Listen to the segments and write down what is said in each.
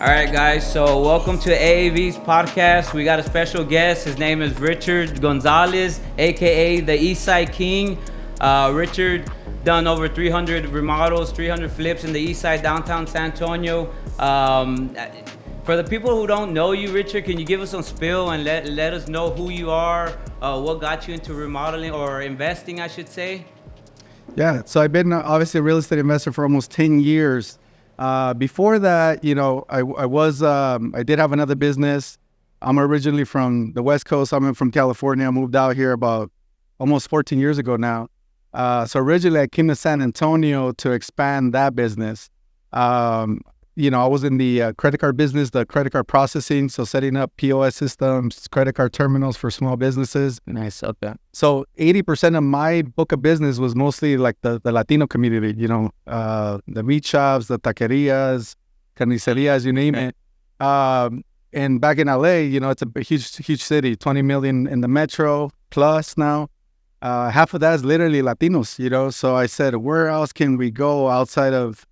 All right, guys. So, welcome to AAV's podcast. We got a special guest. His name is Richard Gonzalez, aka the Eastside King. Richard done over 300 remodels, 300 flips in the Eastside downtown San Antonio. For the people who don't know you, Richard, can you give us some spill and let us know who you are, what got you into remodeling or investing, I should say? Yeah, so I've been obviously a real estate investor for almost 10 years. Before that, I did have another business. I'm originally from the West Coast. I'm from California. I moved out here about almost 14 years ago now. So originally I came to San Antonio to expand that business. I was in the credit card business, the credit card processing, so setting up POS systems, credit card terminals for small businesses. Nice. Okay. So 80% of my book of business was mostly like the Latino community, the meat shops, the taquerias, carnicerias, you name it. And back in LA, it's a huge city, 20 million in the metro plus now. Half of that is literally Latinos, so I said, where else can we go outside of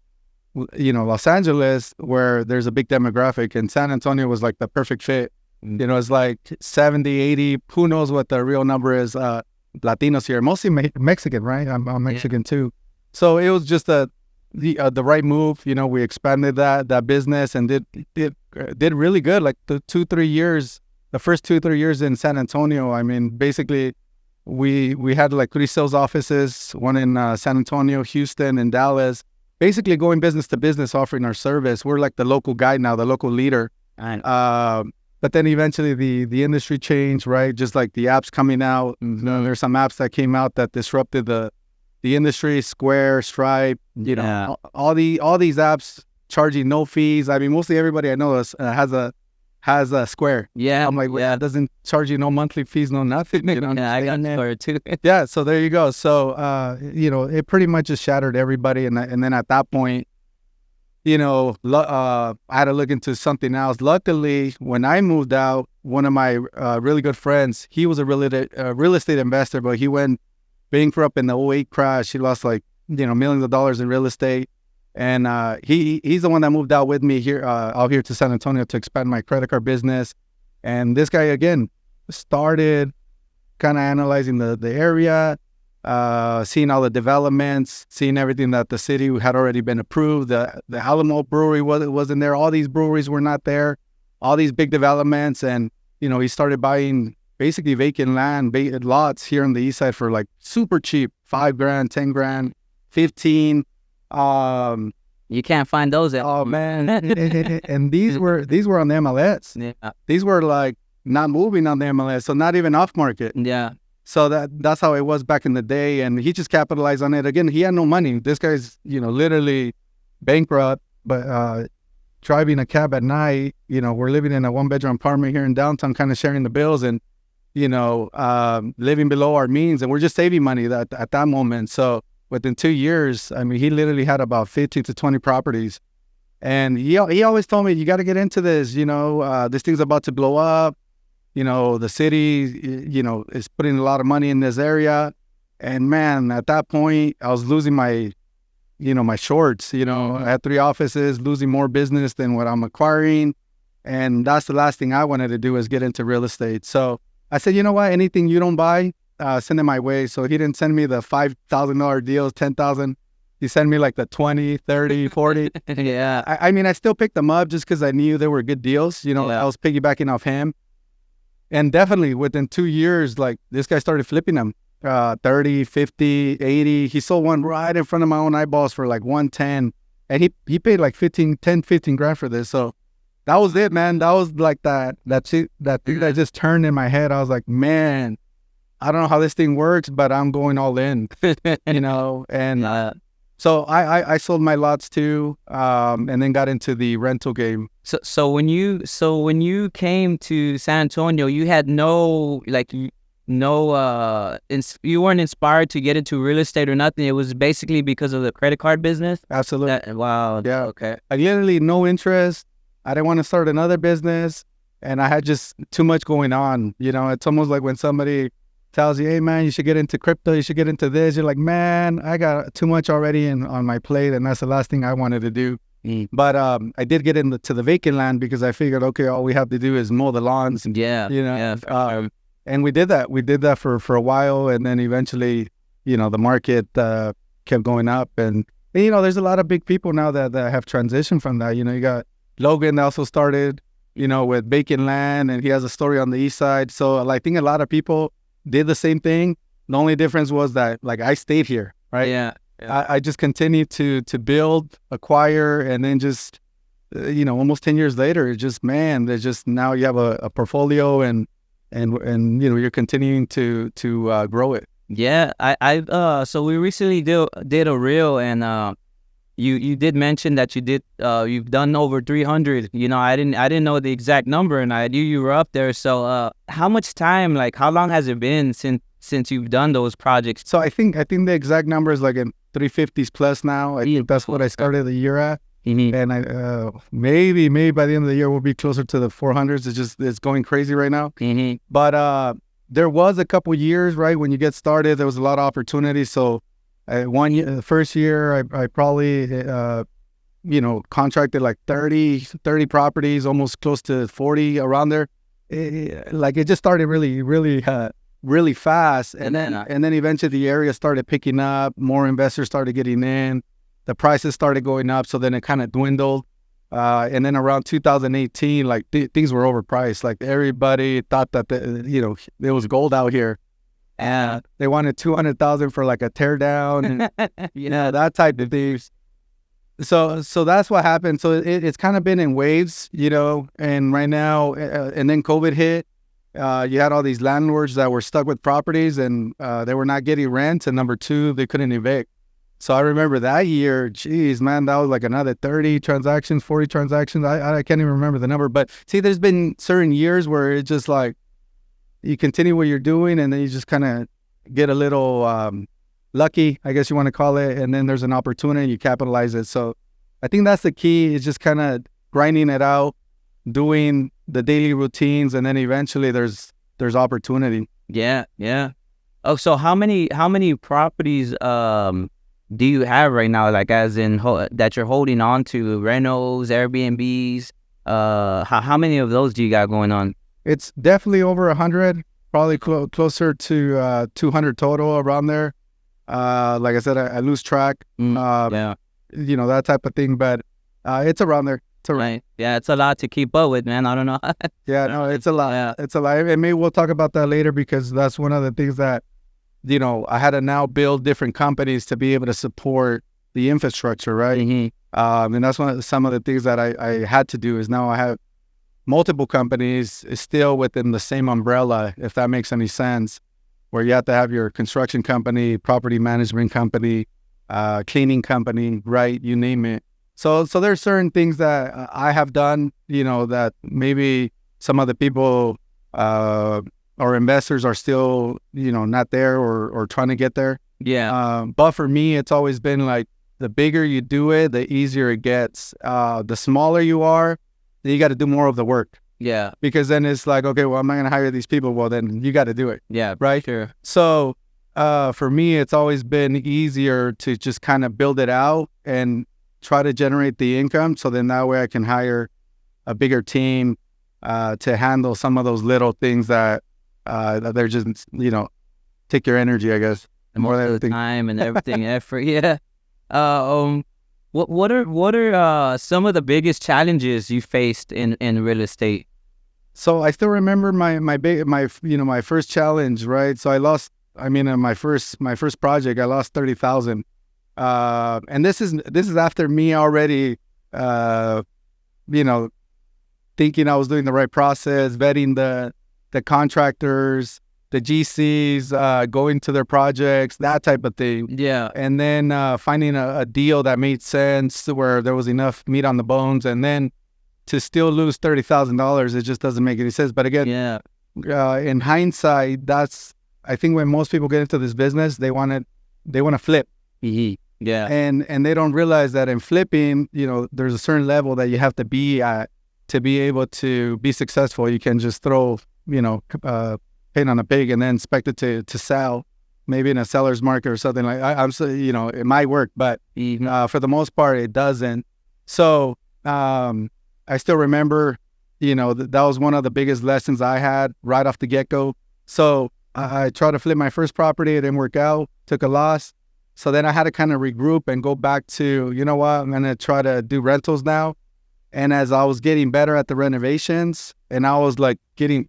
Los Angeles, where there's a big demographic, and San Antonio was like the perfect fit. It's like 70, 80, who knows what the real number is, Latinos here, mostly Mexican, right? I'm Mexican too. So it was just the right move. We expanded that business and did really good. Like the first 2-3 years in San Antonio, I mean, basically we had like 3 sales offices, one in San Antonio, Houston, and Dallas. Basically going business to business, offering our service. We're like the local guy now, the local leader. But then eventually the industry changed, right? Just like the apps coming out. There's some apps that came out that disrupted the industry. Square, Stripe, all these apps charging no fees. I mean, mostly everybody I know has a Square. Yeah. I'm like, well, it doesn't charge you no monthly fees, no nothing. Yeah, I got Square too. Yeah, so there you go. So, it pretty much just shattered everybody. And then at that point, I had to look into something else. Luckily, when I moved out, one of my really good friends, he was a real estate investor, but he went bankrupt in the '08 crash. He lost millions of dollars in real estate. And he's the one that moved out with me out here to San Antonio to expand my credit card business. And this guy, again, started kind of analyzing the area, seeing all the developments, seeing everything that the city had already been approved. The Alamo Brewery wasn't there. All these breweries were not there. All these big developments. And, he started buying basically vacant land, lots here on the east side for like super cheap, $5,000, $10,000, $15,000. You can't find those at oh man. And these were on the MLS. Yeah. These were like not moving on the MLS, so not even off market. Yeah. So that's how it was back in the day, and he just capitalized on it. Again, he had no money. This guy's literally bankrupt, but driving a cab at night. We're living in a 1-bedroom apartment here in downtown, kind of sharing the bills, and living below our means, and we're just saving money at that moment. So within 2 years, I mean, he literally had about 15 to 20 properties. And he always told me, you got to get into this, this thing's about to blow up. The city, is putting a lot of money in this area. And man, at that point, I was losing my shorts, I had 3 offices, losing more business than what I'm acquiring. And that's the last thing I wanted to do is get into real estate. So I said, you know what, anything you don't buy, send it my way. So he didn't send me the $5,000 deals, $10,000. He sent me like the 20, 30, 40. Yeah. I mean, I still picked them up just because I knew they were good deals. I was piggybacking off him. And definitely within 2 years, like this guy started flipping them, 30, 50, 80. He sold one right in front of my own eyeballs for like 110. And he paid like 15 grand for this. So that was it, man. That was like that thing that just turned in my head. I was like, man, I don't know how this thing works, but I'm going all in, and so I sold my lots too, and then got into the rental game. So when you came to San Antonio, you had you weren't inspired to get into real estate or nothing. It was basically because of the credit card business. Absolutely. Wow. Yeah. Okay. I literally no interest. I didn't want to start another business, and I had just too much going on. It's almost like when somebody tells you, hey man, you should get into crypto, you should get into this. You're like, man, I got too much already on my plate, and that's the last thing I wanted to do. But I did get into the vacant land because I figured, okay, all we have to do is mow the lawns. And we did that. We did that for a while, and then eventually, the market kept going up, and there's a lot of big people now that have transitioned from that. You got Logan that also started, with vacant land, and he has a story on the east side. So I think a lot of people did the same thing. The only difference was that, like, I stayed here, right? Yeah. I just continued to build, acquire, and then just, almost 10 years later, it's just, man, there's just, now you have a portfolio, and you're continuing to grow it. Yeah, so we recently did a reel, and you did mention that you've done over 300. I didn't know the exact number, and I knew you were up there. So how much time, like, how long has it been since you've done those projects? So I think the exact number is like in 350s plus now. I think that's what I started the year at. And I maybe by the end of the year we'll be closer to the 400s. It's going crazy right now. But there was a couple years, right, when you get started, there was a lot of opportunities. So the first year I probably contracted like 30 properties, almost close to 40 around there. It just started really fast, and then eventually the area started picking up. More investors started getting in. The prices started going up, so then it kind of dwindled. And then around 2018, like things were overpriced. Like everybody thought that there was gold out here, and they wanted $200,000 for like a tear down, and that type of things. So that's what happened. So it's kind of been in waves, And right now, and then COVID hit. You had all these landlords that were stuck with properties, and they were not getting rent, and number two, they couldn't evict. So I remember that year, geez, man, that was like another 30 transactions, 40 transactions. I can't even remember the number. But see, there's been certain years where it's just like you continue what you're doing, and then you just kind of get a little lucky, I guess you want to call it, and then there's an opportunity and you capitalize it. So I think that's the key, is just kind of grinding it out, doing the daily routines, and then eventually there's opportunity. Yeah. Oh, so how many properties do you have right now, like as in that you're holding on to? Rentals, Airbnbs, how many of those do you got going on? It's definitely over 100, probably closer to 200 total, around there. Like I said, I lose track, that type of thing, but it's around there. Right. Yeah, it's a lot to keep up with, man. I don't know. Yeah, no, it's a lot. Yeah. It's a lot. And maybe we'll talk about that later, because that's one of the things that, I had to now build different companies to be able to support the infrastructure, right? And that's some of the things that I had to do, is now I have multiple companies still within the same umbrella, if that makes any sense, where you have to have your construction company, property management company, cleaning company, right? You name it. So there's certain things that I have done, that maybe some other people or investors are still, not there or trying to get there. Yeah. But for me, it's always been like, the bigger you do it, the easier it gets. The smaller you are, then you got to do more of the work. Yeah. Because then it's like, okay, well, I'm not going to hire these people. Well, then you got to do it. Yeah. Right? Sure. So for me, it's always been easier to just kind of build it out and try to generate the income. So then that way I can hire a bigger team to handle some of those little things that they're just, take your energy, I guess. And more of the time and everything, effort. Yeah. What are some of the biggest challenges you faced in real estate? So I still remember my first challenge, right? So I lost, in my first project, I lost 30,000. And this is after me already, thinking I was doing the right process, vetting the contractors, the GCs, going to their projects, that type of thing. Yeah. And then finding a deal that made sense, where there was enough meat on the bones, and then to still lose $30,000, it just doesn't make any sense. But again, in hindsight, I think when most people get into this business, they want to flip. Mm-hmm. Yeah. And they don't realize that in flipping, there's a certain level that you have to be at to be able to be successful. You can just throw, paint on a pig and then expect it to sell, maybe in a seller's market or something like that. It might work, but for the most part, it doesn't. So I still remember, that was one of the biggest lessons I had right off the get-go. So I tried to flip my first property. It didn't work out, took a loss. So then I had to kind of regroup and go back to, you know what, I'm going to try to do rentals now. And as I was getting better at the renovations, and I was like getting,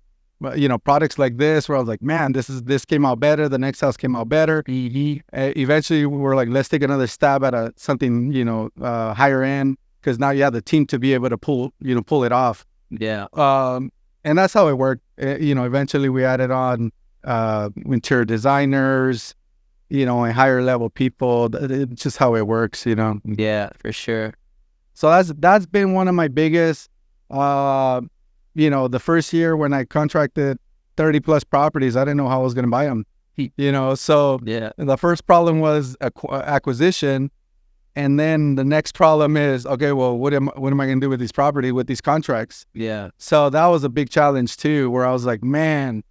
products like this, where I was like, man, this came out better. The next house came out better. Eventually, we were like, let's take another stab at something, higher end, because now you have the team to be able to pull it off. Yeah. And that's how it worked. Eventually we added on interior designers, and higher level people. It's just how it works, Yeah, for sure. So that's been one of my biggest, the first year when I contracted 30 plus properties, I didn't know how I was going to buy them, so Yeah. the first problem was acquisition. And then the next problem is, okay, well, what am I going to do with these property, with these contracts? Yeah. So that was a big challenge too, where I was like, man,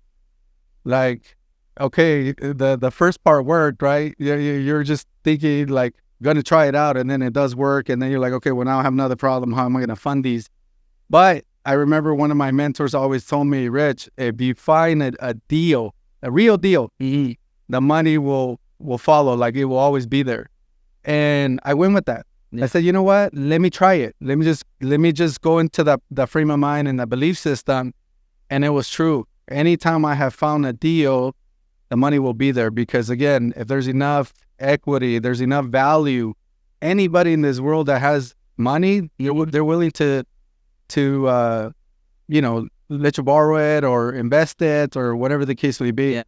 like, okay, the first part worked, right? You're just thinking like, going to try it out, and then it does work. And then you're like, okay, well, now I have another problem. How am I going to fund these? But I remember one of my mentors always told me, Rich, if you find a deal, a real deal, the money will follow. Like, it will always be there. And I went with that. Yeah. I said, you know what? Let me try it. Let me just go into the frame of mind and the belief system. And it was true. Anytime I have found a deal, the money will be there, because again, if there's enough equity, there's enough value, anybody in this world that has money, they're willing to let you borrow it or invest it or whatever the case may be. Yeah.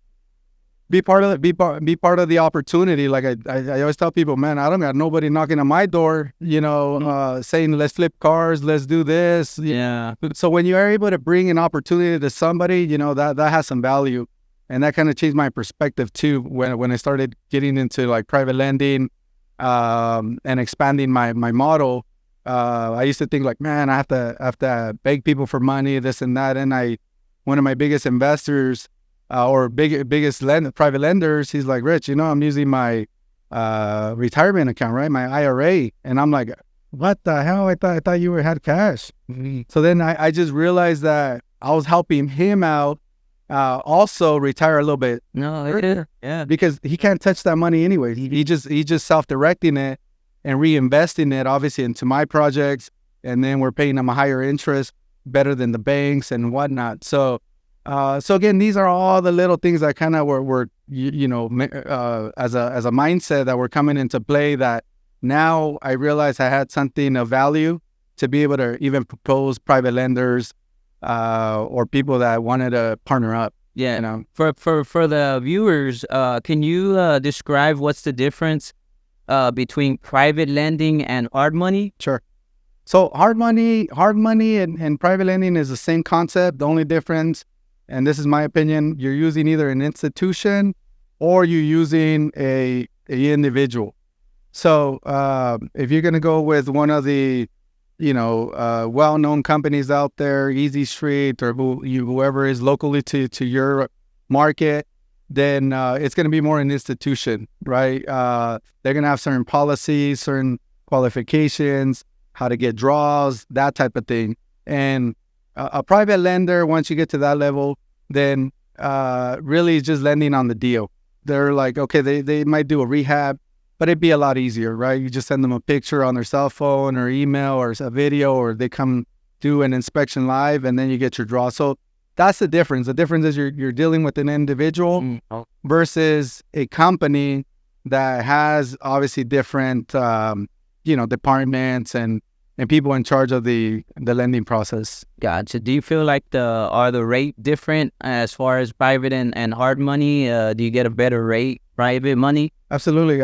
Be part of the opportunity. Like I always tell people, man, I don't got nobody knocking on my door, saying let's flip cars, let's do this. Yeah. So when you are able to bring an opportunity to somebody, that has some value. And that kind of changed my perspective too when I started getting into like private lending and expanding my model. I used to think like, man, I have to beg people for money, this and that. And one of my biggest investors biggest private lenders, he's like, Rich, I'm using my retirement account, right? My IRA. And I'm like, what the hell? I thought you had cash. Mm-hmm. So then I just realized that I was helping him out. Also retire a little bit. No, yeah. Because he can't touch that money anyway. He just self-directing it and reinvesting it, obviously, into my projects. And then we're paying him a higher interest, better than the banks and whatnot. So again, these are all the little things that kind of were as a mindset that were coming into play, that now I realized I had something of value to be able to even propose private lenders, or people that wanted to partner up. Yeah. For the viewers, can you describe what's the difference between private lending and hard money? Sure. So hard money and private lending is the same concept. The only difference, and this is my opinion, you're using either an institution or you're using a individual. So if you're going to go with one of the well-known companies out there, Easy Street or whoever is locally to your market, then it's going to be more an institution, right? They're going to have certain policies, certain qualifications, how to get draws, that type of thing. And a private lender, once you get to that level, then really just lending on the deal. They're like, okay, they might do a rehab, but it'd be a lot easier, right? You just send them a picture on their cell phone or email or a video, or they come do an inspection live, and then you get your draw. So that's the difference. The difference is you're dealing with an individual versus a company that has obviously different, departments and people in charge of the lending process. Gotcha. Do you feel like are the rate different as far as private and hard money? Do you get a better rate, private money? Absolutely.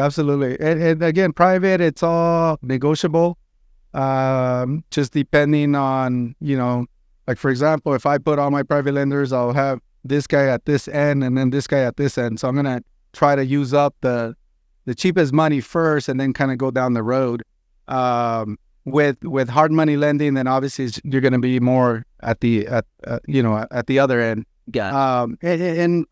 And again, private, it's all negotiable. Just depending on, like for example, if I put all my private lenders, I'll have this guy at this end and then this guy at this end. So I'm going to try to use up the cheapest money first and then kind of go down the road. With hard money lending, then obviously you're going to be more at the other end. Yeah. And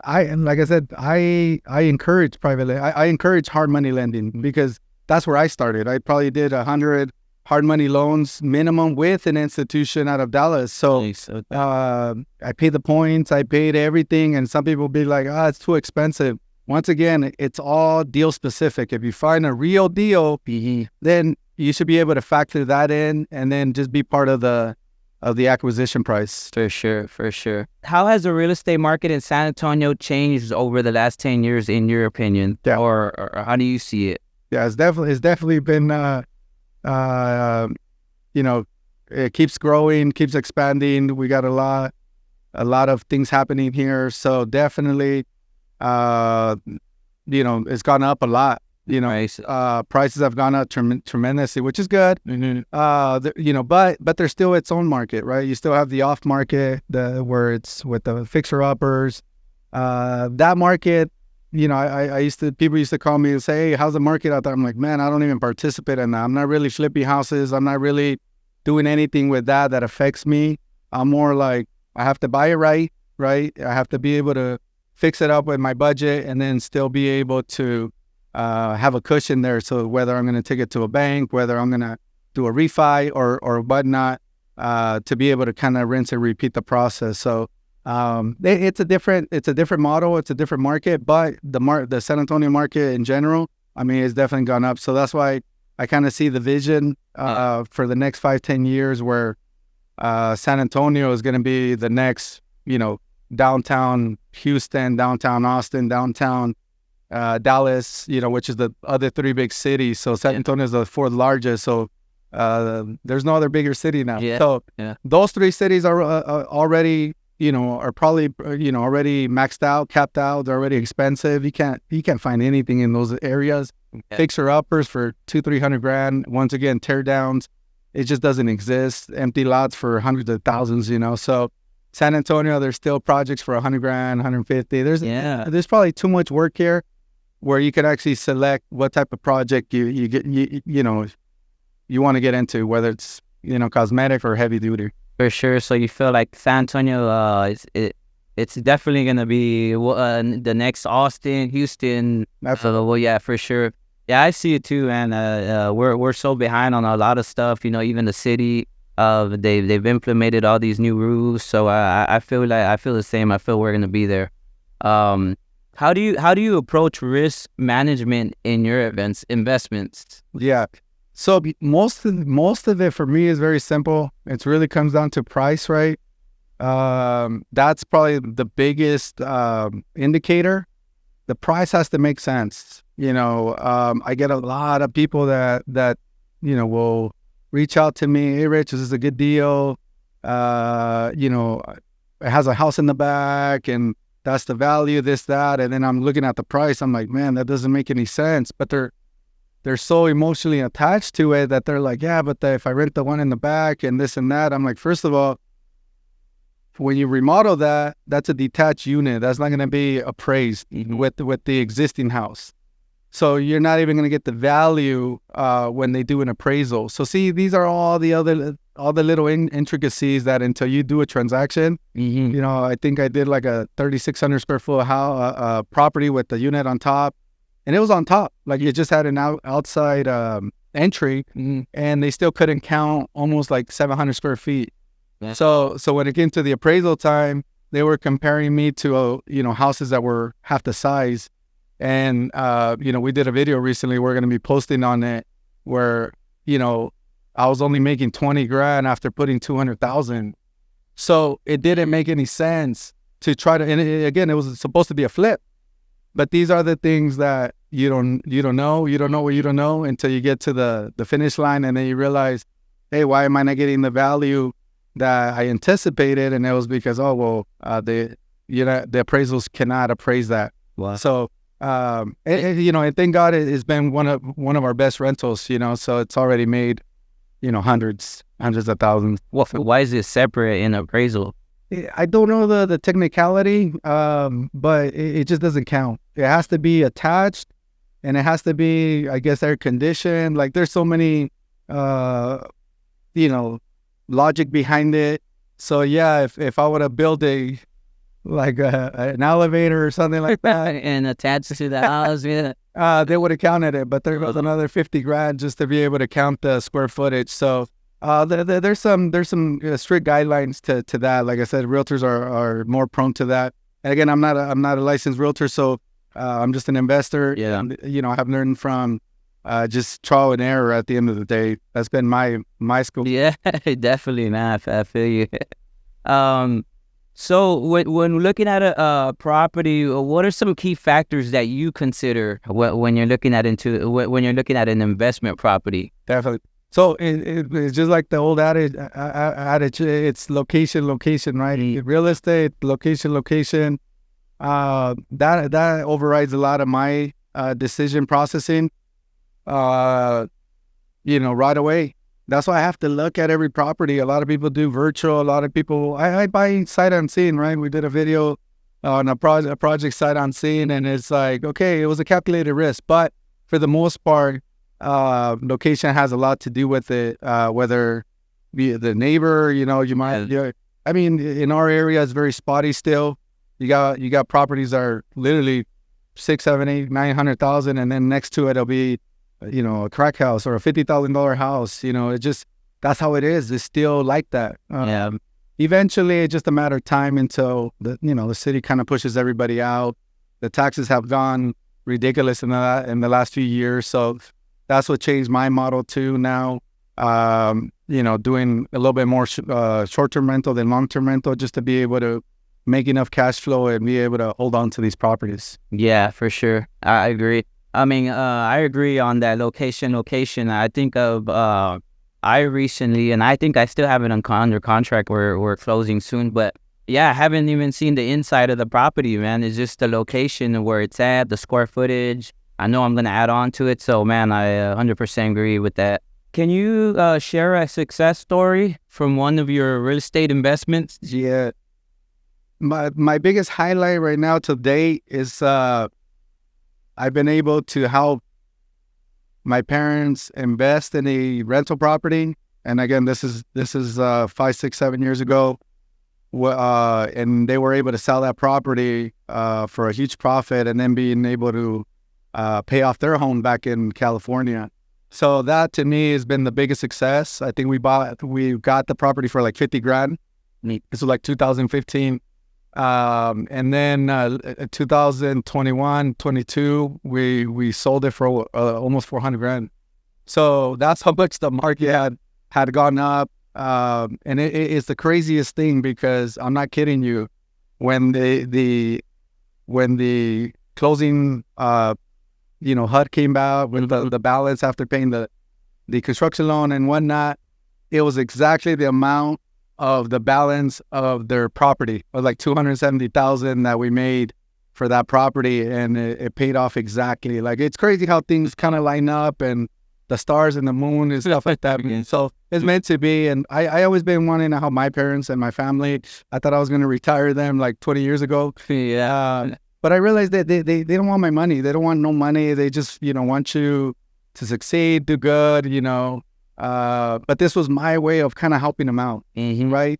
like I said, I encourage I encourage hard money lending because that's where I started. I probably did 100 hard money loans minimum with an institution out of Dallas. So Nice. Okay. I paid the points, I paid everything, and some people be like, it's too expensive. Once again, it's all deal specific. If you find a real deal, then you should be able to factor that in and then just be part of the acquisition price. For sure. How has the real estate market in San Antonio changed over the last 10 years, in your opinion? Yeah. Or how do you see it? Yeah, it's definitely been, it keeps growing, keeps expanding. We got a lot of things happening here. So definitely, it's gone up a lot. Nice. Prices have gone up tremendously, which is good. But there's still its own market, right? You still have the off market, where it's with the fixer uppers. That market, people used to call me and say, hey, how's the market out there? I'm like, man, I don't even participate in that. I'm not really flipping houses. I'm not really doing anything with that affects me. I'm more like, I have to buy it right? I have to be able to fix it up with my budget and then still be able to have a cushion there. So whether I'm going to take it to a bank, whether I'm going to do a refi or whatnot, to be able to kind of rinse and repeat the process. So it's a different model. It's a different market, but the San Antonio market in general, I mean, it's definitely gone up. So that's why I kind of see the vision for the next 5-10 years where San Antonio is going to be the next, downtown Houston, downtown Austin, downtown Dallas, which is the other 3 big cities. So San Antonio is the 4th largest. So there's no other bigger city now. So those 3 cities are already, are probably, already maxed out, capped out. They're already expensive. You can't find anything in those areas. Fixer uppers for $200,000-$300,000. Once again, tear downs. It just doesn't exist. Empty lots for hundreds of thousands. So San Antonio, there's still projects for $100,000, $150,000. There's probably too much work here, where you can actually select what type of project you want to get into, whether it's cosmetic or heavy duty. For sure. So you feel like San Antonio, it's definitely gonna be the next Austin, Houston. Absolutely. For sure. Yeah, I see it too, man. We're so behind on a lot of stuff. Even the city, they've implemented all these new rules. So I feel the same. I feel we're gonna be there. How do you approach risk management in your investments? Yeah. So most of it for me is very simple. It really comes down to price, right? That's probably the biggest indicator. The price has to make sense. I get a lot of people that will reach out to me. Hey, Rich, this is a good deal. It has a house in the back and that's the value, this, that. And then I'm looking at the price. I'm like, man, that doesn't make any sense. But they're so emotionally attached to it that they're like, yeah, but if I rent the one in the back and this and that, I'm like, first of all, when you remodel that, that's a detached unit. That's not going to be appraised with the existing house. So you're not even going to get the value when they do an appraisal. So see, these are all the little intricacies that until you do a transaction, I think I did like a 3,600 square foot house, property with the unit on top, and it was on top. Like it just had an outside entry, and they still couldn't count almost like 700 square feet. Yeah. So when it came to the appraisal time, they were comparing me to houses that were half the size. And, we did a video recently we're going to be posting on it where, I was only making $20,000 after putting $200,000. So it didn't make any sense to try to, and again, it was supposed to be a flip. But these are the things that you don't know. You don't know what you don't know until you get to the finish line. And then you realize, hey, why am I not getting the value that I anticipated? And it was because, the appraisals cannot appraise that. Wow. So, and thank God it's been one of our best rentals, so it's already made, hundreds of thousands. Well, why is it separate in appraisal? I don't know the technicality, but it just doesn't count. It has to be attached, and it has to be, I guess, air conditioned. Like there's so many, logic behind it. So yeah, if I would have built a an elevator or something like that, and attached to the house. Yeah. they would have counted it. But there goes another 50 grand just to be able to count the square footage. So there's some strict guidelines to that. Like I said, realtors are more prone to that. And again, I'm not a licensed realtor, so I'm just an investor. Yeah. And, I've learned from just trial and error. At the end of the day, that's been my school. Yeah, definitely, man. I feel you. So when looking at a property, what are some key factors that you consider when you're looking at an investment property? Definitely. So it's just like the old adage. It's location, right? Mm. Real estate, location. That overrides a lot of my decision processing. Right away. That's why I have to look at every property. A lot of people do virtual. A lot of people, I buy sight unseen, right? We did a video on a project sight unseen, and it's like, okay, it was a calculated risk, but for the most part, location has a lot to do with it. Whether be the neighbor, you might. I mean, in our area, it's very spotty still. You got properties that are literally 6, 7, 8, 900,000, and then next to it, it'll be a crack house or a $50,000 house. That's how it is. It's still like that. Eventually, it's just a matter of time until the city kind of pushes everybody out. The taxes have gone ridiculous in the last few years, so that's what changed my model too. Now, doing a little bit more short-term rental than long-term rental, just to be able to make enough cash flow and be able to hold on to these properties. Yeah, for sure. I agree. I mean, I agree on that location. I think of I recently, and I think I still have it under contract. We're closing soon, but yeah, I haven't even seen the inside of the property, man. It's just the location where it's at, the square footage. I know I'm gonna add on to it, so man, I 100% agree with that. Can you share a success story from one of your real estate investments? Yeah, my biggest highlight right now to date is I've been able to help my parents invest in a rental property. And again, this is 5, 6, 7 years ago. And they were able to sell that property for a huge profit, and then being able to pay off their home back in California. So that to me has been the biggest success. I think we got the property for like 50 grand. Neat. This was like 2015. And then 2021, 22, we sold it for almost 400 grand. So that's how much the market had gone up. And it's the craziest thing, because I'm not kidding you. When the closing, HUD came out with the balance after paying the construction loan and whatnot, it was exactly the amount of the balance of their property. It was like $270,000 that we made for that property, and it paid off exactly. Like, it's crazy how things kind of line up, and the stars and the moon and stuff like that. So it's meant to be. And I always been wanting to help my parents and my family. I thought I was going to retire them like 20 years ago. Yeah. But I realized that they don't want my money. They don't want no money. They just, want you to succeed, do good, But this was my way of kind of helping them out, right?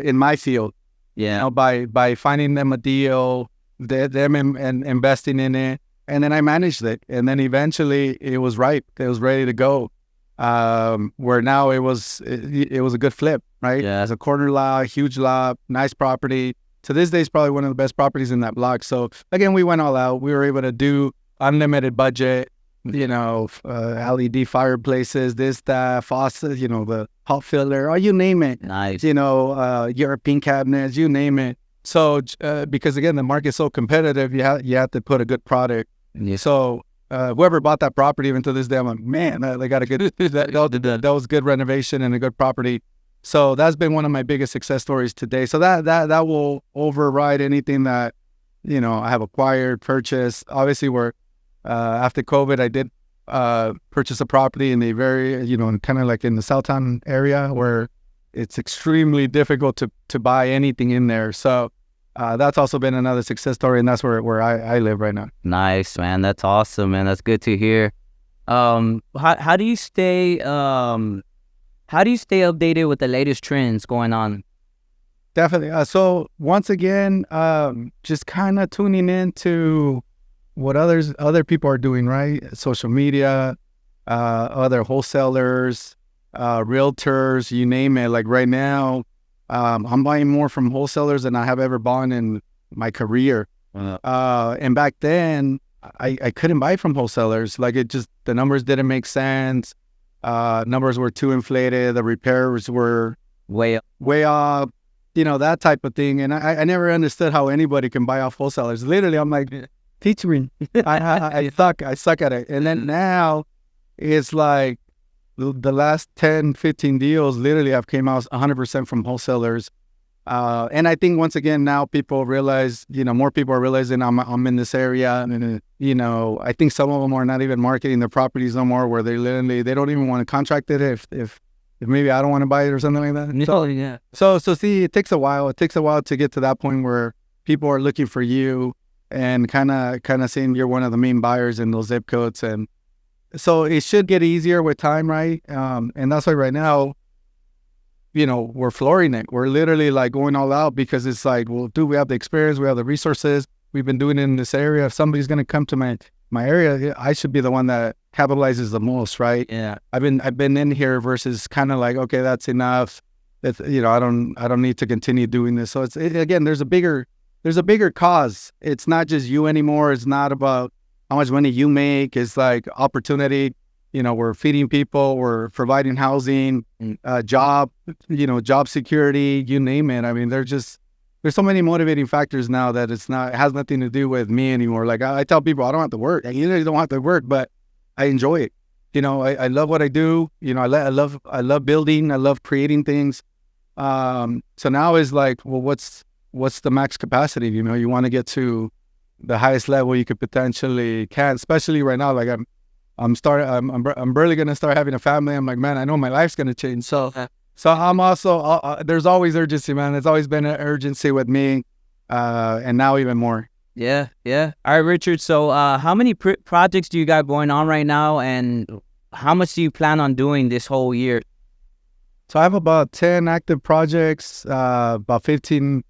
In my field, by finding them a deal, them investing in it, and then I managed it, and then eventually it was ripe. It was ready to go. Where now it was a good flip, right? Yeah. It's a corner lot, huge lot, nice property. To this day, it's probably one of the best properties in that block. So again, we went all out. We were able to do unlimited budget. LED fireplaces, this, that, faucets, the hot filler, you name it. Nice. European cabinets, you name it. So, because again, the market's so competitive, you have to put a good product. Yeah. So, whoever bought that property, even to this day, I'm like, man, they got a good, that was good renovation and a good property. So that's been one of my biggest success stories today. So that will override anything that, I have acquired, purchased. Obviously, after COVID, I did purchase a property in the very, kind of like in the Southtown area, where it's extremely difficult to buy anything in there. So that's also been another success story, and that's where I live right now. Nice, man. That's awesome, man. That's good to hear. How do you stay updated with the latest trends going on? Definitely. So once again, just kind of tuning into what other people are doing, right? Social media, other wholesalers, realtors, you name it. Like right now, I'm buying more from wholesalers than I have ever bought in my career. And back then, I couldn't buy from wholesalers. Like the numbers didn't make sense. Numbers were too inflated. The repairs were Way up. way up, that type of thing. And I never understood how anybody can buy off wholesalers. Literally, I'm like, teach me. I suck at it. And then now it's like the last 10, 15 deals literally have came out 100% from wholesalers. And I think once again, now people realize, more people are realizing I'm in this area. And, I think some of them are not even marketing their properties no more, where they don't even want to contract it if maybe I don't want to buy it or something like that. Oh, yeah. So see, it takes a while. It takes a while to get to that point where people are looking for you and kind of saying you're one of the main buyers in those zip codes. And so it should get easier with time, right? And that's why right now, we're flooring it. We're literally like going all out, because it's like, well, dude, we have the experience, we have the resources, we've been doing it in this area. If somebody's going to come to my area, I should be the one that capitalizes the most, right? Yeah. I've been in here versus kind of like, okay, that's enough. That I don't need to continue doing this. So again, there's a bigger cause. It's not just you anymore. It's not about how much money you make. It's like opportunity. We're feeding people, we're providing housing, job security, you name it. I mean, there's so many motivating factors now that it has nothing to do with me anymore. Like I tell people, I don't have to work. I usually don't have to work, but I enjoy it. I love what I do. I love building. I love creating things. So now is like, well, what's the max capacity? You want to get to the highest level you could potentially can, especially right now. Like I'm barely gonna start having a family. I'm like, man, I know my life's gonna change. So I'm also there's always urgency, man. There's always been an urgency with me, and now even more. Yeah. All right, Richard. So how many projects do you got going on right now, and how much do you plan on doing this whole year? So I have about 10 active projects, about 15,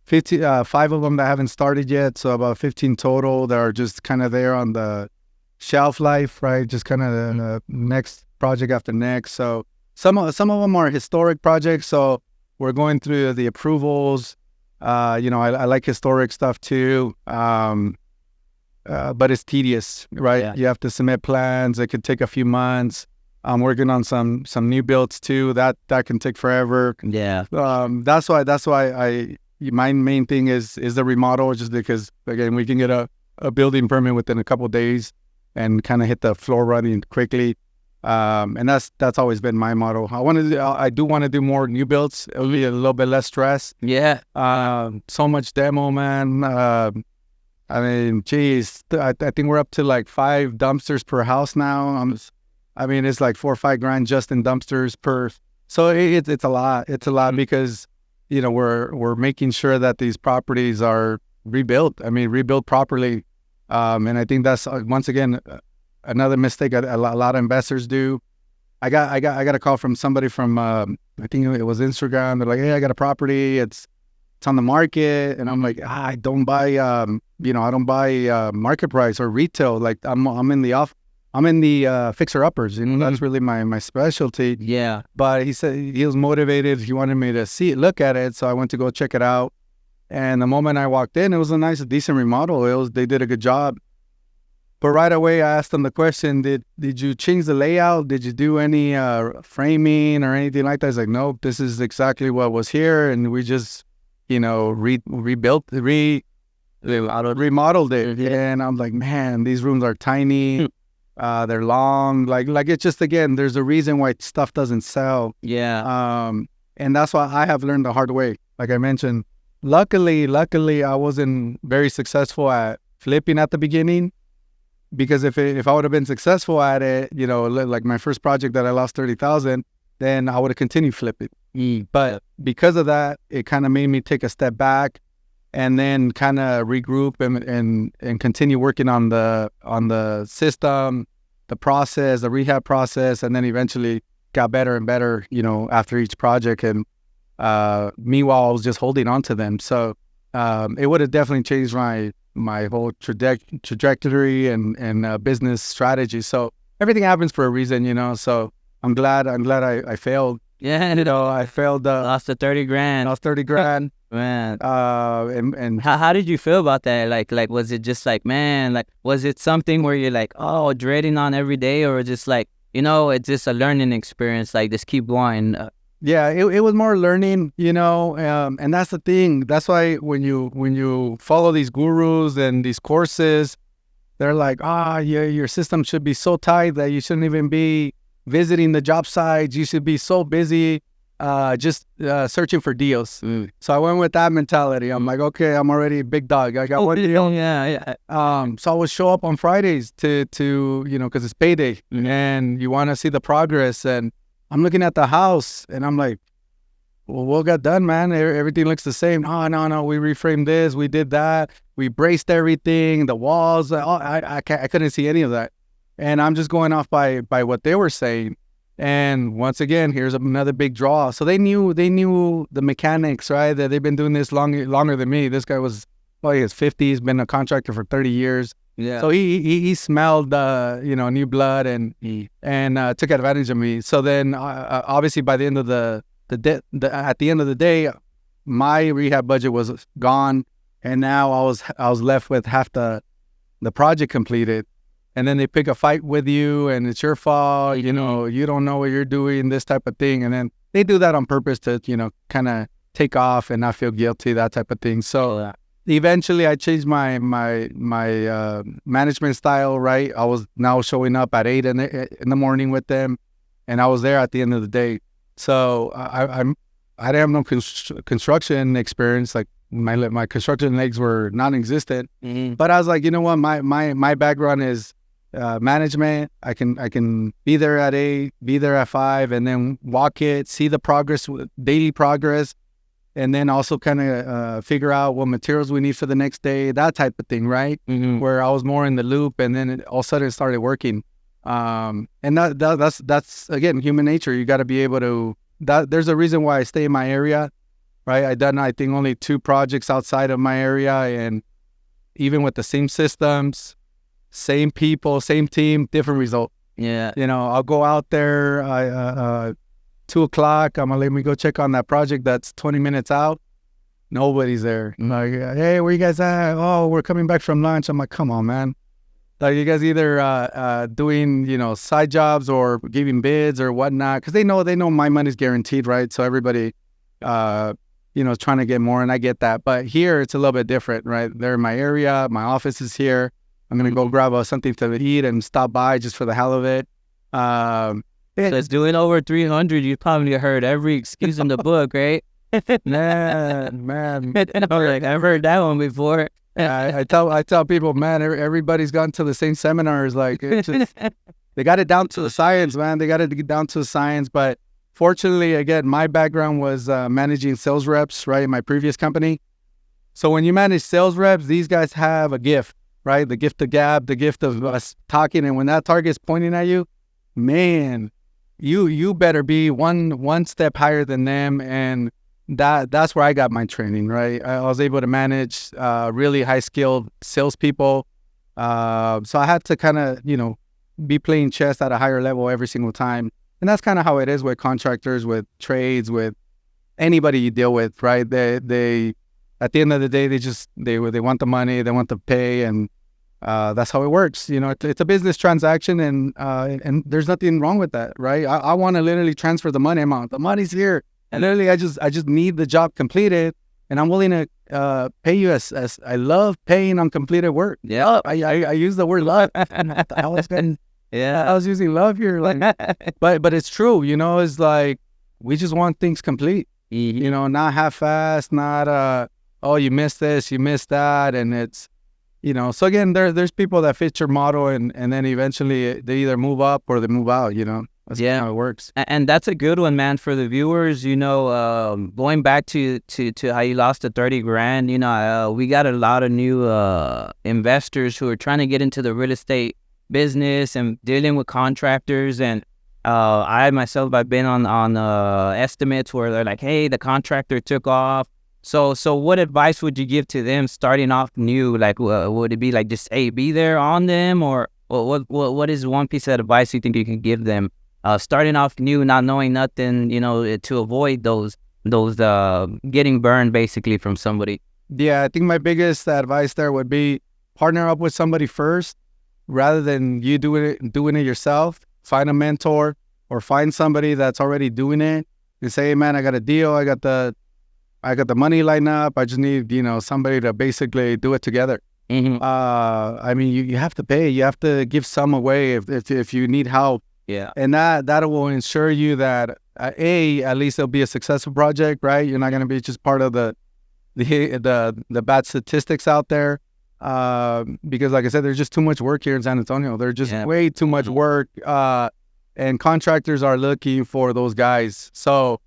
5 of them that haven't started yet. So about 15 total that are just kind of there on the shelf life, right? Just kind of the next project after next. So some of them are historic projects. So we're going through the approvals. I like historic stuff too. But it's tedious, right? Yeah. You have to submit plans. It could take a few months. I'm working on some new builds too. That can take forever. Yeah. That's why my main thing is the remodel, just because again we can get a building permit within a couple of days and kind of hit the floor running quickly. And that's always been my motto. I do want to do more new builds. It'll be a little bit less stress. Yeah. So much demo, man. I mean, geez, I think we're up to like 5 dumpsters per house now. It's like $4 or $5 grand just in dumpsters per. So it's a lot. It's a lot because, we're making sure that these properties are rebuilt. Rebuilt properly. And I think that's once again another mistake a lot of investors do. I got a call from somebody from I think it was Instagram. They're like, hey, I got a property. It's on the market, and I'm like, I don't buy I don't buy market price or retail. Like I'm in the fixer uppers. That's really my specialty. Yeah. But he said he was motivated. He wanted me to look at it, so I went to go check it out. And the moment I walked in, it was a decent remodel. They did a good job. But right away, I asked them the question, did you change the layout? Did you do any framing or anything like that? He's like, nope, this is exactly what was here. And we just, remodeled it. And I'm like, man, these rooms are tiny. They're long. Like it's just, again, there's a reason why stuff doesn't sell. Yeah. And that's why I have learned the hard way. Like I mentioned, Luckily, I wasn't very successful at flipping at the beginning, because if I would have been successful at it, like my first project that I lost $30,000, then I would have continued flipping. But because of that, it kind of made me take a step back and then kind of regroup and continue working on the system, the process, the rehab process, and then eventually got better and better, after each project. And Meanwhile, I was just holding on to them. So it would have definitely changed my whole trajectory and business strategy. So everything happens for a reason, you know. So I'm glad I failed. Yeah, You know, I failed. lost the 30 grand. Lost 30 grand. Man. And How did you feel about that? Like was it just like, man, like was it something where you're like, oh, dreading on every day, or just like, you know, it's just a learning experience, like just keep going? yeah, it was more learning, you know, and that's the thing. That's why when you follow these gurus and these courses, they're like, your system should be so tight that you shouldn't even be visiting the job sites. You should be so busy just searching for deals. So I went with that mentality. I'm like, okay, I'm already a big dog. I got one deal. Yeah. So I would show up on Fridays to you know, because it's payday and you want to see the progress. And I'm looking at the house and I'm like, well, what got done, man? Everything looks the same. Oh, no, we reframed this, we did that, we braced everything, the walls. I couldn't see any of that. And I'm just going off by what they were saying. And once again, here's another big draw. So they knew the mechanics, right? That they've been doing this longer than me. This guy was, well, he's 50. He's been a contractor for 30 years. Yeah. So he smelled, you know, new blood and took advantage of me. So then, obviously, by the end of at the end of the day, my rehab budget was gone, and now I was left with half the project completed. And then they pick a fight with you, and it's your fault. You know, you don't know what you're doing, this type of thing. And then they do that on purpose to, you know, kind of take off and not feel guilty, that type of thing. So eventually, I changed my management style. Right, I was now showing up at 8 in the morning with them, and I was there at the end of the day. So I didn't have no construction experience. Like my construction legs were non-existent. But I was like, you know what, my background is management. I can be there at 8, be there at 5, and then walk it, see the progress, daily progress, and then also kind of figure out what materials we need for the next day, that type of thing, right? Where I was more in the loop, and then all of a sudden it started working. And that's again human nature. You got to be able to. There's a reason why I stay in my area, right? I done, I think, only 2 projects outside of my area, and even with the same systems, same people, same team, different result. Yeah. You know, I'll go out there, 2:00, I'm gonna let me go check on that project that's 20 minutes out. Nobody's there. Like, hey, where you guys at? Oh, we're coming back from lunch. I'm like, come on, man. Like, you guys either doing, you know, side jobs or giving bids or whatnot, because they know my money's guaranteed, right? So everybody, you know, is trying to get more, and I get that. But here, it's a little bit different, right? They're in my area. My office is here. I'm going to go grab something to eat and stop by just for the hell of it. So it's doing over 300. You probably heard every excuse in the book, right? man. I've heard that one before. I tell people, man, everybody's gone to the same seminars. Like, it's just, they got it down to the science, man. They got it down to the science. But fortunately, again, my background was managing sales reps, right, in my previous company. So when you manage sales reps, these guys have a gift, right? The gift of gab, the gift of us talking. And when that target's pointing at you, man, you better be one step higher than them. And that's where I got my training, right? I was able to manage really high-skilled salespeople. So I had to kind of, you know, be playing chess at a higher level every single time. And that's kind of how it is with contractors, with trades, with anybody you deal with, right? They at the end of the day, they want the money, they want the pay, and that's how it works. You know, it's a business transaction, and there's nothing wrong with that, right? I want to literally transfer the money amount. The money's here. And literally, I just need the job completed, and I'm willing to pay you as I love paying on completed work. Yeah, I use the word love. I was using love here, like, but it's true. You know, it's like we just want things complete. You know, not half-assed, not oh, you missed this, you missed that, and it's, you know. So again, there's people that fit your model, and then eventually they either move up or they move out. You know. That's how it works. And that's a good one, man, for the viewers. You know, going back to how you lost the 30 grand, you know, we got a lot of new investors who are trying to get into the real estate business and dealing with contractors. And I myself, I've been on estimates where they're like, hey, the contractor took off. So what advice would you give to them starting off new? Like, would it be like just, hey, be there on them, or what is one piece of advice you think you can give them starting off new, not knowing nothing, to avoid those getting burned basically from somebody? Yeah, I think my biggest advice there would be partner up with somebody first, rather than you doing it yourself. Find a mentor or find somebody that's already doing it and say, hey, man, I got a deal. I got the money lined up. I just need, somebody to basically do it together. Mm-hmm. I mean, you have to pay. You have to give some away if you need help. Yeah. And that will ensure you that, at least it'll be a successful project, right? You're not going to be just part of the bad statistics out there. Because like I said, there's just too much work here in San Antonio. There's just way too much work. And contractors are looking for those guys. So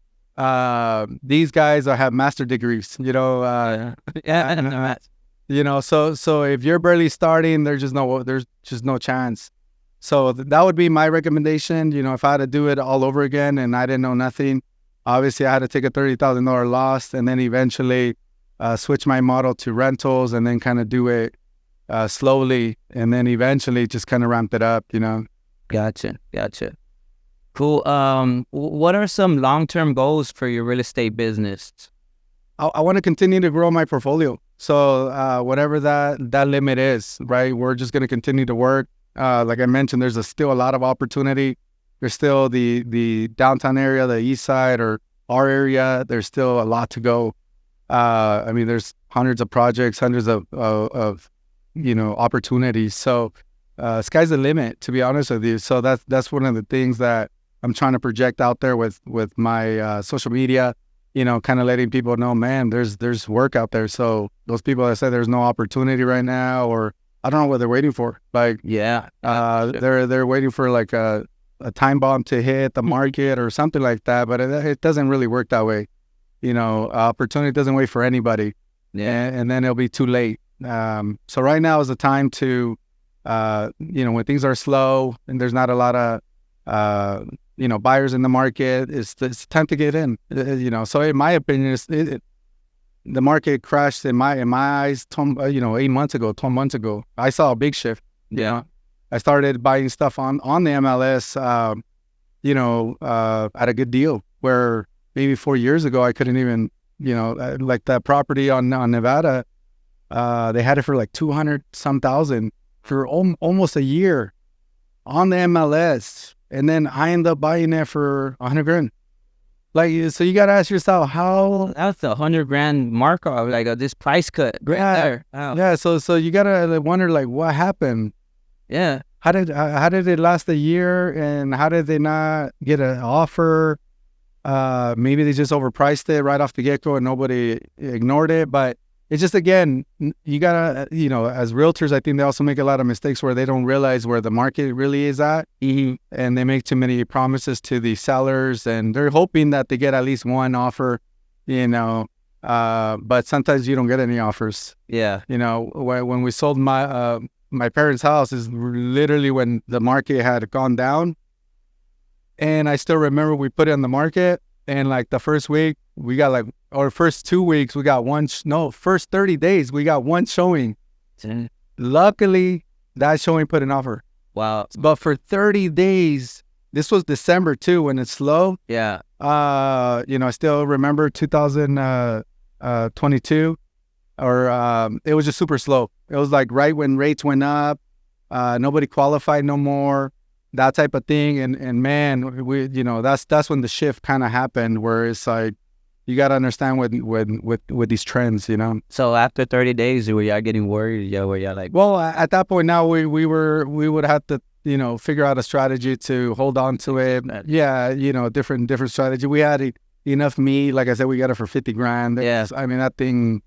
these guys have master degrees, so if you're barely starting, there's just no chance. So that would be my recommendation. If I had to do it all over again and I didn't know nothing, obviously I had to take a $30,000 loss and then eventually switch my model to rentals and then kind of do it slowly and then eventually just kind of ramped it up, Gotcha. Cool. What are some long-term goals for your real estate business? I want to continue to grow my portfolio. So whatever that limit is, right? We're just going to continue to work. Like I mentioned, there's still a lot of opportunity. There's still the downtown area, the east side, or our area. There's still a lot to go. I mean, there's hundreds of projects, hundreds of opportunities. So sky's the limit, to be honest with you. So that's one of the things that I'm trying to project out there with my social media. Kind of letting people know, man, there's work out there. So those people that say there's no opportunity right now, or I don't know what they're waiting for. Like, they're waiting for like a time bomb to hit the market or something like that. But it doesn't really work that way. Opportunity doesn't wait for anybody. Yeah. And then it'll be too late. So right now is the time to, when things are slow and there's not a lot of, buyers in the market, it's time to get in, So in my opinion, the market crashed in my eyes, 8 months ago, 12 months ago. I saw a big shift. Yeah. I started buying stuff on the MLS, at a good deal where maybe 4 years ago, I couldn't even, like that property on Nevada, they had it for like 200 some thousand for almost a year on the MLS. And then I end up buying it for $100,000. Like, so you got to ask yourself how. That's $100,000 markup, like this price cut right there. Wow. Yeah. So you got to wonder, like, what happened? Yeah. How did it last a year? And how did they not get an offer? Maybe they just overpriced it right off the get-go and nobody ignored it. But it's just, again, you gotta, as realtors, I think they also make a lot of mistakes where they don't realize where the market really is at. Mm-hmm. And they make too many promises to the sellers and they're hoping that they get at least one offer, but sometimes you don't get any offers. Yeah. When we sold my parents' house is literally when the market had gone down. And I still remember we put it on the market and like the first week we got first 2 weeks, we got first 30 days, we got one showing. Luckily, that showing put an offer. Wow. But for 30 days, this was December too, when it's slow. Yeah. I still remember 2022, it was just super slow. It was like right when rates went up, nobody qualified no more, that type of thing. And man, we, that's when the shift kind of happened, where it's like, you got to understand with these trends, So after 30 days, were y'all getting worried? Yeah, were y'all like? Well, at that point now, we would have to, figure out a strategy to hold on to it. Yeah, different strategy. We had enough meat. Like I said, we got it for $50,000. Yeah. I mean, that thing,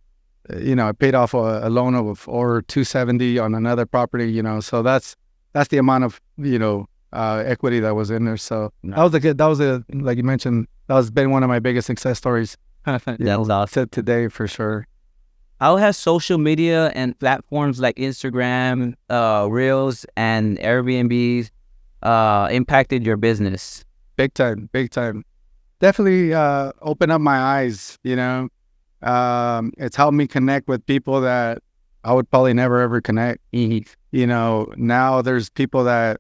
I paid off a loan of or $270 on another property. So that's the amount of equity that was in there. So that was like you mentioned. That has been one of my biggest success stories. That was awesome. Today, for sure. How has social media and platforms like Instagram, Reels, and Airbnbs impacted your business? Big time, big time. Definitely open up my eyes, you know. It's helped me connect with people that I would probably never ever connect. You know, now there's people that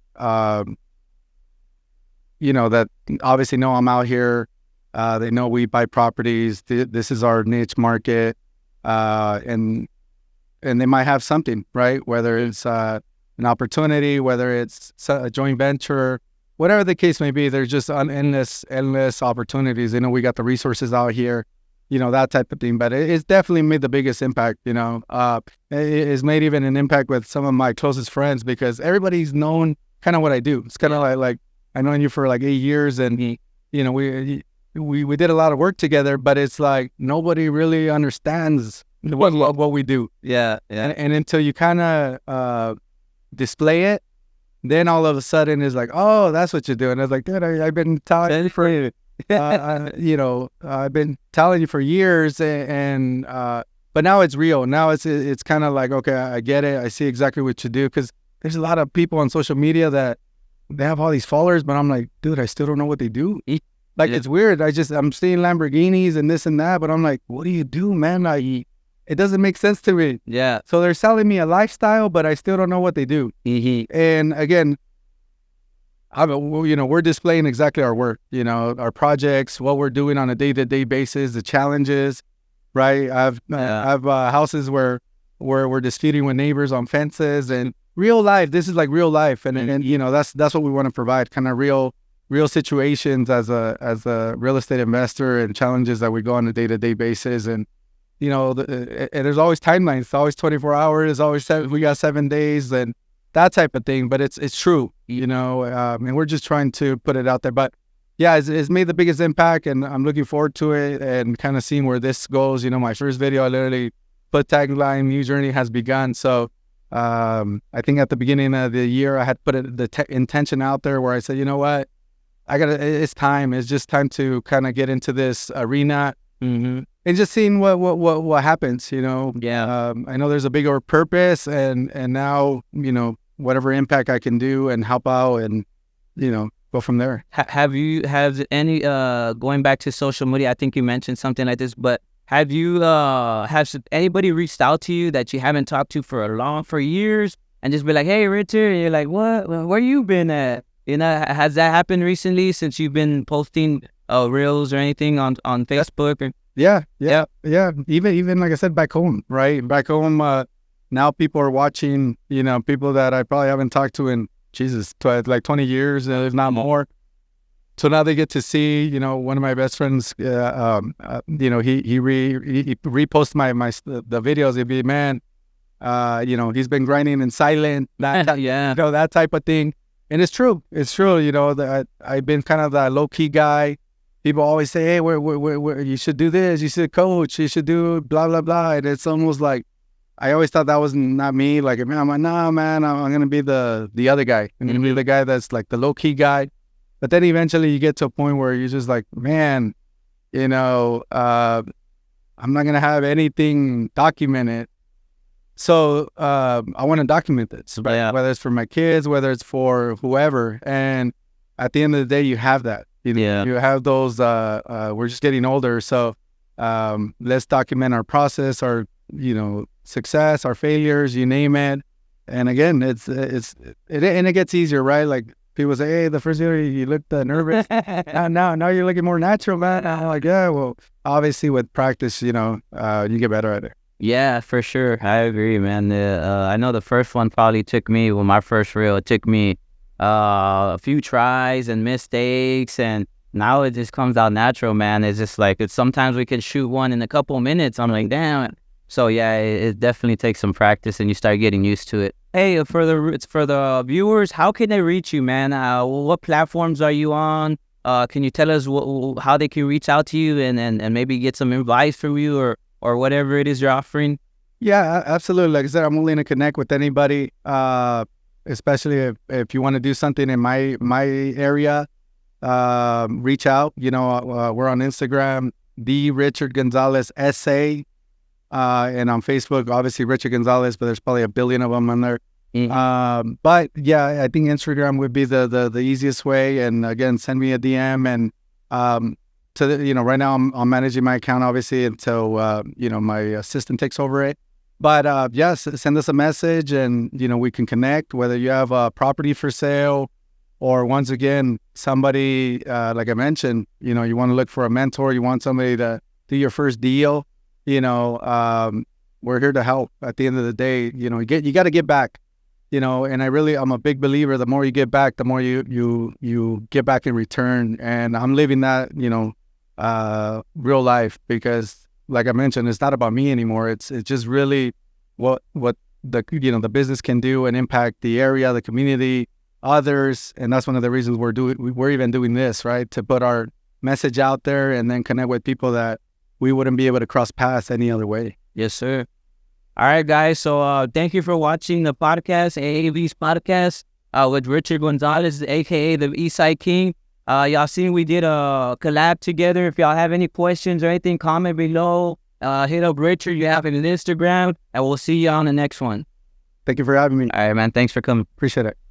you know, that obviously know I'm out here. They know we buy properties. This is our niche market, and they might have something, right? Whether it's an opportunity, whether it's a joint venture, whatever the case may be. There's just endless opportunities. You know, we got the resources out here, you know, that type of thing. But it's definitely made the biggest impact. You know, it's made even an impact with some of my closest friends because everybody's known kind of what I do. It's kind of like I known you for like 8 years, and you know, we did a lot of work together, but it's like nobody really understands what we do. Yeah. And until you kind of display it, then all of a sudden it's like, oh, that's what you're doing. It's like, dude, I've been telling you for, you know, I've been telling you for years, and but now it's real. Now it's kind of like, okay, I get it. I see exactly what you do, because there's a lot of people on social media that they have all these followers, but I'm like, dude, I still don't know what they do. Like, it's weird. I'm seeing Lamborghinis and this and that, but I'm like, what do you do, man? It doesn't make sense to me. Yeah. So they're selling me a lifestyle, but I still don't know what they do. And again, you know, we're displaying exactly our work, you know, our projects, what we're doing on a day-to-day basis, the challenges, right? I've houses where we're disputing with neighbors on fences, and real life. This is like real life, and you know, that's what we want to provide, kind of real situations as a real estate investor, and challenges that we go on a day-to-day basis. And you know, and there's always timelines. It's always 24 hours. We got 7 days, and that type of thing. But it's true, you know, and we're just trying to put it out there. But yeah, it's made the biggest impact, and I'm looking forward to it and kind of seeing where this goes. You know, my first video, I literally put tagline, "New Journey has begun." So I think at the beginning of the year, I had put the intention out there where I said, you know what, it's time. It's just time to kind of get into this arena, and just seeing what happens, you know. Yeah. I know there's a bigger purpose, and now, you know, whatever impact I can do and help out, and, you know, go from there. Have any, going back to social media, I think you mentioned something like this, but have you, has anybody reached out to you that you haven't talked to for years, and just be like, hey, Richard, and you're like, what, where you been at? You know, has that happened recently since you've been posting reels or anything on Facebook? Or... Yeah. Even like I said, back home, right? Back home, now people are watching, you know, people that I probably haven't talked to in, like 20 years, if not more. So now they get to see, you know, one of my best friends, you know, he reposts the videos. He'd be, man, you know, he's been grinding in silent, yeah, you know, that type of thing. And it's true. You know, that I've been kind of that low key guy. People always say, hey, where you should do this, you should coach, you should do blah blah blah. And it's almost like I always thought that was not me. Like, man, I'm like, nah, man, I'm gonna be the other guy. I'm gonna be the guy that's like the low key guy. But then eventually you get to a point where you're just like, man, you know, I'm not going to have anything documented. So I want to document this, right? Yeah. Whether it's for my kids, whether it's for whoever. And at the end of the day, you have that. You know, you have those, we're just getting older. So let's document our process, our, you know, success, our failures, you name it. And again, it gets easier, right? Like, people say, hey, the first year you looked nervous. now you're looking more natural, man. I'm like, yeah, well, obviously with practice, you know, you get better at it. Yeah, for sure. I agree, man. I know the first one probably took me, my first reel, it took me a few tries and mistakes, and now it just comes out natural, man. It's just like, sometimes we can shoot one in a couple of minutes. I'm like, damn. So yeah, it definitely takes some practice, and you start getting used to it. Hey, for the viewers, how can they reach you, man? What platforms are you on? Can you tell us how they can reach out to you and maybe get some advice from you or whatever it is you're offering? Yeah, absolutely. Like I said, I'm willing to connect with anybody, especially if you want to do something in my area. Reach out. You know, we're on Instagram, the Richard Gonzalez SA. And on Facebook, obviously Richard Gonzalez, but there's probably a billion of them on there. But yeah, I think Instagram would be the easiest way. And again, send me a DM. And right now I'm managing my account obviously until my assistant takes over it. But yes, send us a message, and we can connect. Whether you have a property for sale, or once again somebody like I mentioned, you want to look for a mentor, you want somebody to do your first deal. We're here to help. At the end of the day, you got to give back. And I'm a big believer. The more you give back, the more you get back in return. And I'm living that, real life, because like I mentioned, it's not about me anymore. It's just really what the business can do and impact the area, the community, others. And that's one of the reasons we're even doing this, right? To put our message out there and then connect with people that we wouldn't be able to cross paths any other way. Yes, sir. All right, guys. So thank you for watching the podcast, AAV's podcast, with Richard Gonzalez, aka the Eastside King. Y'all seen we did a collab together. If y'all have any questions or anything, comment below. Hit up Richard. You have it on Instagram, and we'll see you on the next one. Thank you for having me. All right, man. Thanks for coming. Appreciate it.